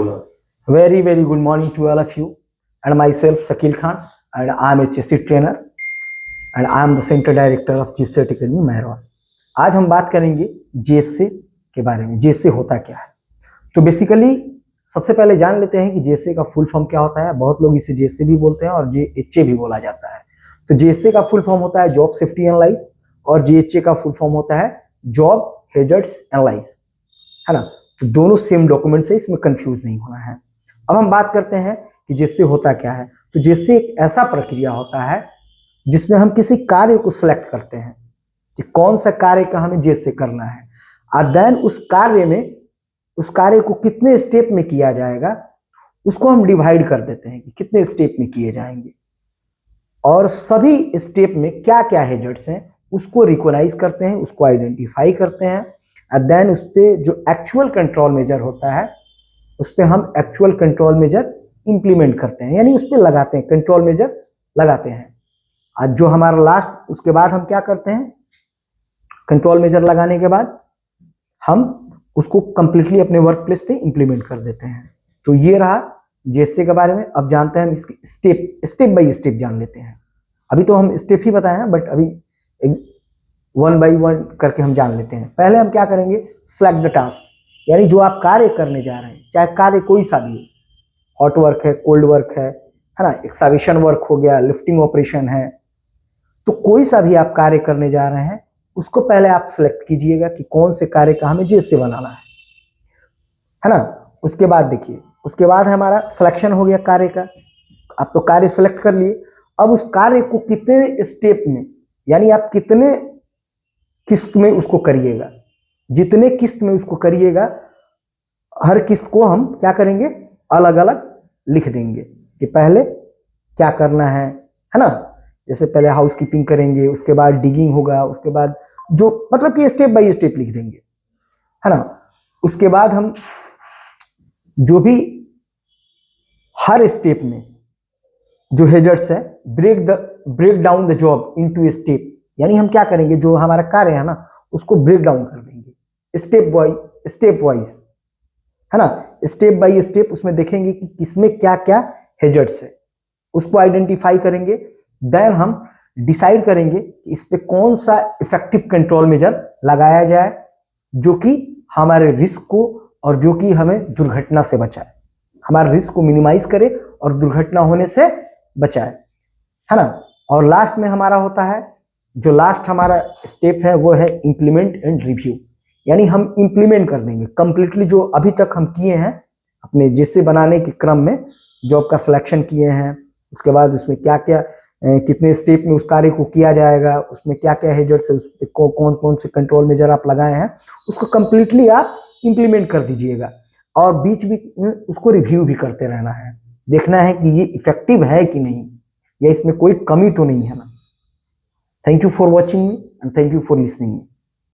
Very, very good morning to all of you, and myself Shakil Khan, and I am a chess trainer, and I am the Center Director of GSET Academy Mehran. आज हम बात करेंगे JSA के बारे में। JSA होता क्या है? तो बेसिकली सबसे पहले जान लेते हैं कि जेएसए का फुल फॉर्म क्या होता है। बहुत लोग इसे जेएसए भी बोलते हैं और जेएचए भी बोला जाता है। तो जेएसए का फुल फॉर्म होता है जॉब सेफ्टी एनालाइज, और जेएचए का फुल फॉर्म होता है जॉब हैजर्ड्स एनालाइज, है ना। तो दोनों सेम डॉक्यूमेंट से, इसमें कंफ्यूज नहीं होना है। अब हम बात करते हैं कि जेएसए होता क्या है। तो जेएसए एक ऐसा प्रक्रिया होता है जिसमें हम किसी कार्य को सिलेक्ट करते हैं कि कौन सा कार्य का हमें जेएसए करना है, और देन उस कार्य को कितने स्टेप में किया जाएगा उसको हम डिवाइड कर देते हैं कि कितने स्टेप में किए जाएंगे, और सभी स्टेप में क्या क्या हैजर्ड्स हैं उसको रिकॉग्नाइज करते हैं, उसको आइडेंटिफाई करते हैं, और देन उस पर जो एक्चुअल कंट्रोल मेजर होता है उस पर हम एक्चुअल कंट्रोल मेजर इंप्लीमेंट करते हैं, यानी उस पर लगाते हैं, कंट्रोल मेजर लगाते हैं। और जो हमारा लास्ट, उसके बाद हम क्या करते हैं, कंट्रोल मेजर लगाने के बाद हम उसको कंप्लीटली अपने वर्क प्लेस पे इंप्लीमेंट कर देते हैं। तो ये रहा जेएसए के बारे में। अब जानते हैं हम इसके स्टेप बाय स्टेप जान लेते हैं। अभी तो हम स्टेप ही बताए हैं, बट अभी वन बाय वन करके हम जान लेते हैं। पहले हम क्या करेंगे, सेलेक्ट द टास्क, यानी जो आप कार्य करने जा रहे हैं, चाहे कार्य कोई सा भी हो, हॉट वर्क है, कोल्ड वर्क है ना, एक्सकवेशन वर्क हो गया, लिफ्टिंग ऑपरेशन है, तो कोई सा भी आप कार्य करने जा रहे हैं उसको पहले आप सिलेक्ट कीजिएगा कि कौन से कार्य का हमें जेएसए बनाना है ना। उसके बाद देखिए, उसके बाद हमारा सिलेक्शन हो गया कार्य का। आप तो कार्य सिलेक्ट कर लिए। अब उस कार्य को कितने स्टेप में, यानी आप कितने किस्त में उसको करिएगा, जितने किस्त में उसको करिएगा, हर किस्त को हम क्या करेंगे, अलग अलग लिख देंगे कि पहले क्या करना है ना। जैसे पहले हाउसकीपिंग करेंगे, उसके बाद डिगिंग होगा, उसके बाद जो मतलब कि स्टेप बाय स्टेप लिख देंगे, है ना। उसके बाद हम जो भी हर स्टेप में जो हैजर्ड्स है, break down the job into step, यानी हम क्या करेंगे, जो हमारा कार्य है ना उसको ब्रेक डाउन कर देंगे स्टेप वाइज, है ना। स्टेप बाय स्टेप उसमें देखेंगे कि किसमें क्या क्या हैजर्ड्स है, उसको आइडेंटिफाई करेंगे। देन हम डिसाइड करेंगे कि इस पे कौन सा इफेक्टिव कंट्रोल मेजर लगाया जाए जो कि हमारे रिस्क को और जो कि हमें दुर्घटना से बचाए, हमारे रिस्क को मिनिमाइज करे और दुर्घटना होने से बचाए, है ना। और लास्ट में हमारा होता है, जो लास्ट हमारा स्टेप है वो है इंप्लीमेंट एंड रिव्यू, यानी हम इंप्लीमेंट कर देंगे कंप्लीटली जो अभी तक हम किए हैं अपने जेएसए बनाने के क्रम में, जॉब का सिलेक्शन किए हैं, उसके बाद उसमें क्या क्या कितने स्टेप में उस कार्य को किया जाएगा, उसमें क्या क्या हैजर्ड्स है, उस पे कौन कौन से कंट्रोल मेजर आप लगाए हैं, उसको कंप्लीटली आप इंप्लीमेंट कर दीजिएगा। और बीच बीच में उसको रिव्यू भी करते रहना है, देखना है कि ये इफेक्टिव है कि नहीं, या इसमें कोई कमी तो नहीं है ना। Thank you for watching me and thank you for listening me.